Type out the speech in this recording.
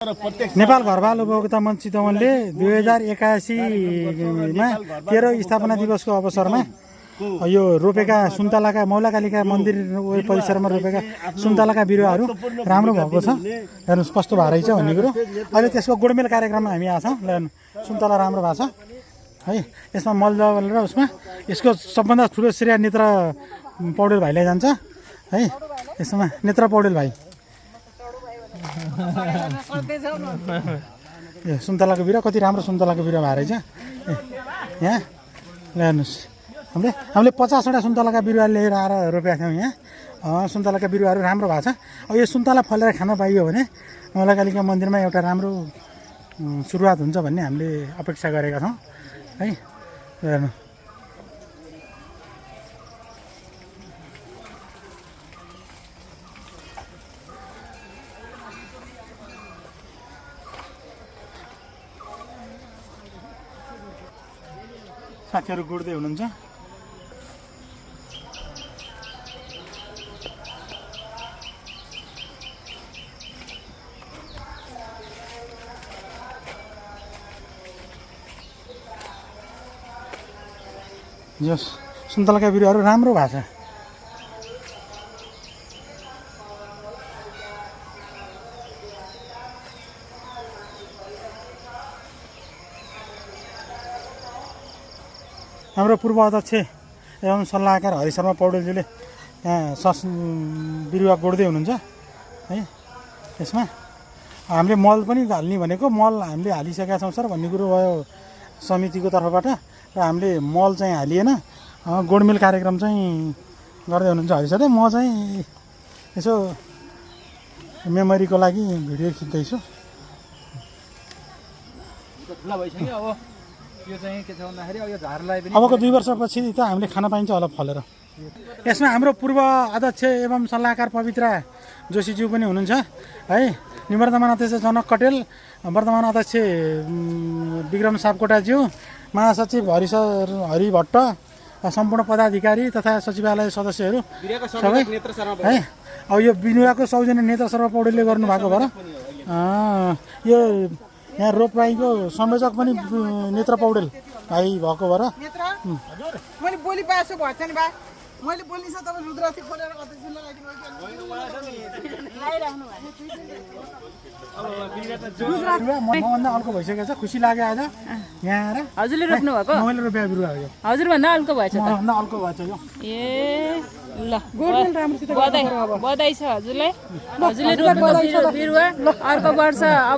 नेपाल घरपालुवा उपभोक्ता मञ्च चितवनले 2081मा 13 स्थापना दिवसको अवसरमा यो रोपेका सुन्तलाका मौलाकालिका मन्दिर परिसरमा रोपेका सुन्तलाका बिरुवाहरू राम्रो भएको छ। हेर्नुहोस् कस्तो भएर छ भन्ने कुरो। अहिले त्यसको गोडमेल कार्यक्रममा हामी आछौँ। सुन्तला राम्रो भएको छ है। यसमा मलजल र उसमा यसको सबभन्दा ठुलो श्रेय नेत्र पौडेल भाइलाई जान्छ है। यसमा नेत्र पौडेल भाइ सुन्तलाको बिरुवा कति राम्रो सुन्तलाको बिरुवा भएर छ यहाँ। हेर्नुहोस् हामीले 50वटा सुन्तलाका बिरुवा लिएर आएर रोपेका थियौँ यहाँ। सुन्तलाका बिरुवाहरू राम्रो भएको छ। अब यो सुन्तला फलेर खान पाइयो भने मौलाकालिका मन्दिरमा एउटा राम्रो सुरुवात हुन्छ भन्ने हामीले अपेक्षा गरेका छौँ है। हेर्नु साथीहरू गुड्दै हुनुहुन्छ। जस सुन्तलाका बिरुवाहरू राम्रो भएको छ। हाम्रो पूर्व अध्यक्ष एवं सल्लाहकार हरिशर्मा पौडेलजीले यहाँ बिरुवा गोड्दै हुनुहुन्छ है। यसमा हामीले मल पनि हाल्ने भनेको मल हामीले हालिसकेका छौँ सर भन्ने कुरो भयो समितिको तर्फबाट र हामीले मल चाहिँ हालिएन। गोडमेल कार्यक्रम चाहिँ गर्दै हुनुहुन्छ हरिसरले। म चाहिँ यसो मेमोरीको लागि भिडियो खिच्दैछु। अबको 2 वर्षपछि त हामीले खान पाइन्छ होला फलेर। यसमा हाम्रो पूर्व अध्यक्ष एवं सल्लाहकार पवित्रा जोशीज्यू पनि हुनुहुन्छ है। निवर्तमान अध्यक्ष जनक कटेल, वर्तमान अध्यक्ष विक्रम सापकोटाज्यू, महासचिव हरि भट्ट, सम्पूर्ण पदाधिकारी तथा सचिवालय सदस्यहरू सबै है। अब यो बिरुवाको सौजन्य नेत्र शर्मा पौडेलले गर्नुभएको भएर यो यहाँ रोपराईको संयोजक पनि नेत्र पौडेल भाइ भएको भएर मैले बोली पाएछु भन्छ नि भाइ। मैले बोल्ने छ तपाईँ रुद्राक्षी खोलेर मभन्दा अर्को भइसकेको छ। खुसी लाग्यो आज यहाँ आएर। हजुरले रोप्नु भएको? मैले रोपेको बिरुवा हो यो। हजुरभन्दा अल्को भएछ त? मभन्दा अर्को भएछ यो। ए ल बधाई छ हजुरलाई। हजुरले रोप्नु बिरुवा अर्को वर्ष